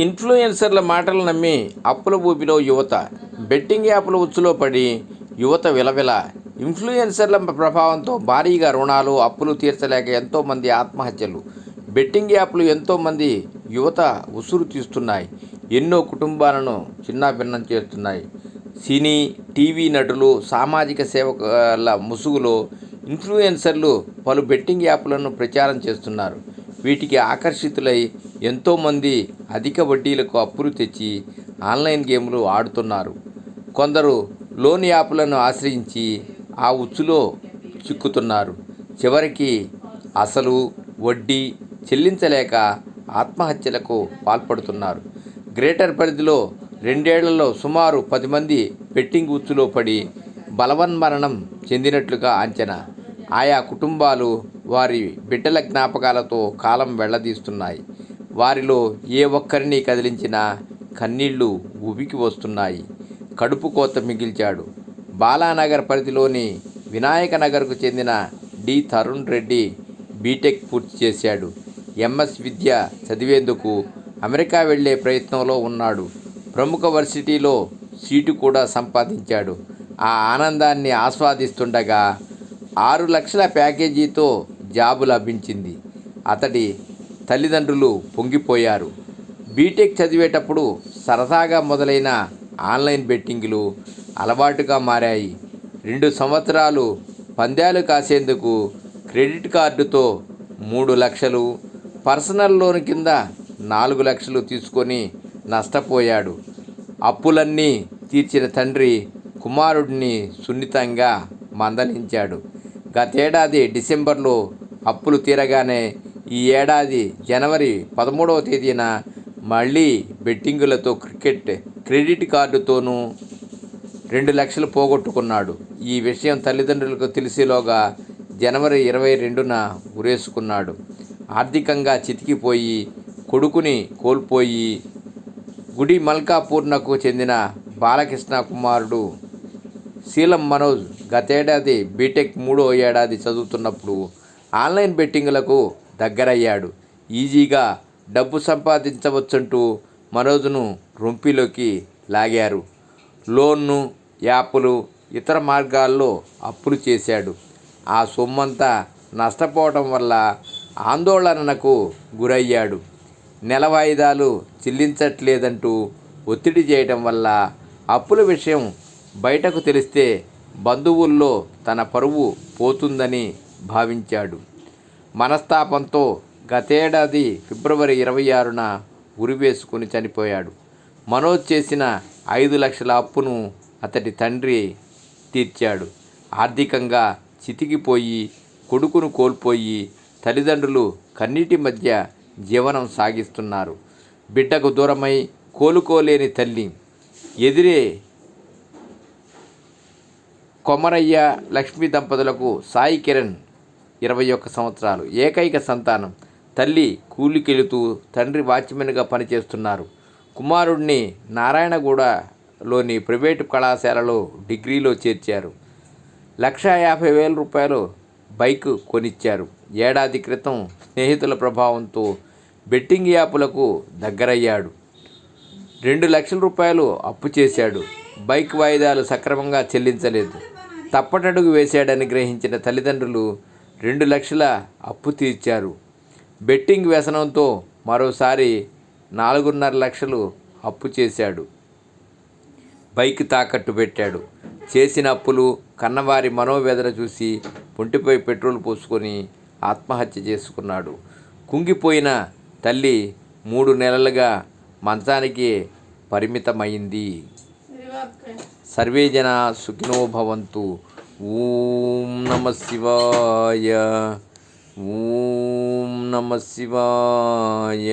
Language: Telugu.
ఇన్ఫ్లుయెన్సర్ల మాటలు నమ్మి అప్పుల ఊబిలో యువత. బెట్టింగ్ యాప్ల ఉచ్చులో పడి యువత విలవిల. ఇన్ఫ్లుయెన్సర్ల ప్రభావంతో భారీగా రుణాలు, అప్పులు తీర్చలేక ఎంతోమంది ఆత్మహత్యలు. బెట్టింగ్ యాప్లు ఎంతోమంది యువత ఉసురు తీస్తున్నాయి. ఎన్నో కుటుంబాలను చిన్నాభిన్నం చేస్తున్నాయి. సినీ, టీవీ నటులు, సామాజిక సేవకుల ముసుగులో ఇన్ఫ్లుయెన్సర్లు పలు బెట్టింగ్ యాప్లను ప్రచారం చేస్తున్నారు. వీటికి ఆకర్షితులై ఎంతోమంది అధిక వడ్డీలకు అప్పులు తెచ్చి ఆన్లైన్ గేమ్లు ఆడుతున్నారు. కొందరు లోన్ యాప్లను ఆశ్రయించి ఆ ఉచ్చులో చిక్కుతున్నారు. చివరికి అసలు, వడ్డీ చెల్లించలేక ఆత్మహత్యలకు పాల్పడుతున్నారు. గ్రేటర్ పరిధిలో 2 ఏళ్లలో సుమారు 10 మంది బెట్టింగ్ ఉచ్చులో పడి బలవన్మరణం చెందినట్లుగా అంచనా. ఆయా కుటుంబాలు వారి బిడ్డల జ్ఞాపకాలతో కాలం వెళ్లదీస్తున్నాయి. వారిలో ఏ ఒక్కరిని కదిలించినా కన్నీళ్లు ఉబికి వస్తున్నాయి. కడుపు కోత మిగిల్చాడు. బాలానగర్ పరిధిలోని వినాయక నగర్కు చెందిన డి తరుణ్ రెడ్డి బీటెక్ పూర్తి చేశాడు. ఎంఎస్ విద్య చదివేందుకు అమెరికా వెళ్లే ప్రయత్నంలో ఉన్నాడు. ప్రముఖ వర్సిటీలో సీటు కూడా సంపాదించాడు. ఆ ఆనందాన్ని ఆస్వాదిస్తుండగా 6 లక్షల ప్యాకేజీతో జాబు లభించింది. అతడి తల్లిదండ్రులు పొంగిపోయారు. బీటెక్ చదివేటప్పుడు సరదాగా మొదలైన ఆన్లైన్ బెట్టింగ్లు అలవాటుగా మారాయి. 2 సంవత్సరాలు పందాలు కాసేందుకు క్రెడిట్ కార్డుతో 3 లక్షలు, పర్సనల్ లోన్ కింద 4 లక్షలు తీసుకొని నష్టపోయాడు. అప్పులన్నీ తీర్చిన తండ్రి కుమారుడిని సున్నితంగా మందలించాడు. గతేడాది డిసెంబర్లో అప్పులు తీరగానే ఈ ఏడాది జనవరి 13వ తేదీన మళ్ళీ బెట్టింగులతో క్రెడిట్ కార్డుతోనూ 2 లక్షలు పోగొట్టుకున్నాడు. ఈ విషయం తల్లిదండ్రులకు తెలిసేలోగా జనవరి 22న ఉరేసుకున్నాడు. ఆర్థికంగా చితికిపోయి కొడుకుని కోల్పోయి గుడి మల్కాపూర్నకు చెందిన బాలకృష్ణ కుమారుడు శీలం మనోజ్ గతేడాది బీటెక్ 3వ ఏడాది చదువుతున్నప్పుడు ఆన్లైన్ బెట్టింగులకు దగ్గరయ్యాడు. ఈజీగా డబ్బు సంపాదించవచ్చంటూ మనోజ్ను రొంపిలోకి లాగారు. లోన్లు, యాప్లు, ఇతర మార్గాల్లో అప్పులు చేశాడు. ఆ సొమ్మంతా నష్టపోవడం వల్ల ఆందోళనకు గురయ్యాడు. నెల వాయిదాలు చెల్లించట్లేదంటూ ఒత్తిడి చేయడం వల్ల అప్పుల విషయం బయటకు తెలిస్తే బంధువుల్లో తన పరువు పోతుందని భావించాడు. మనస్తాపంతో గతేడాది ఫిబ్రవరి 26న ఉరివేసుకుని చనిపోయాడు. మనోజ్ చేసిన 5 లక్షల అప్పును అతడి తండ్రి తీర్చాడు. ఆర్థికంగా చితికిపోయి కొడుకును కోల్పోయి తల్లిదండ్రులు కన్నీటి మధ్య జీవనం సాగిస్తున్నారు. బిడ్డకు దూరమై కోలుకోలేని తల్లి. ఎదిరే కొమరయ్య, లక్ష్మీ దంపతులకు సాయి కిరణ్ 21 సంవత్సరాలు, ఏకైక సంతానం. తల్లి కూలికెళుతూ తండ్రి వాచ్మెన్గా పనిచేస్తున్నారు. కుమారుడిని నారాయణగూడలోని ప్రైవేటు కళాశాలలో డిగ్రీలో చేర్చారు. 1,50,000 బైక్ కొనిచ్చారు. ఏడాది క్రితం స్నేహితుల ప్రభావంతో బెట్టింగ్ యాపులకు దగ్గరయ్యాడు. 2 లక్షల రూపాయలు అప్పు చేశాడు. బైక్ వాయిదాలు సక్రమంగా చెల్లించలేదు. తప్పటడుగు వేశాడని గ్రహించిన తల్లిదండ్రులు 2 లక్షల అప్పు తీర్చారు. బెట్టింగ్ వ్యసనంతో మరోసారి 4.5 లక్షలు అప్పు చేశాడు. బైక్ తాకట్టు పెట్టాడు. చేసిన అప్పులు, కన్నవారి మనోవేదన చూసి ఒంటిపై పెట్రోల్ పోసుకొని ఆత్మహత్య చేసుకున్నాడు. కుంగిపోయిన తల్లి 3 నెలలుగా మంచానికి పరిమితమైంది. సర్వే జనా సుఖినో భవంతు. ఓం నమః శివాయ. ఓం నమః శివాయ.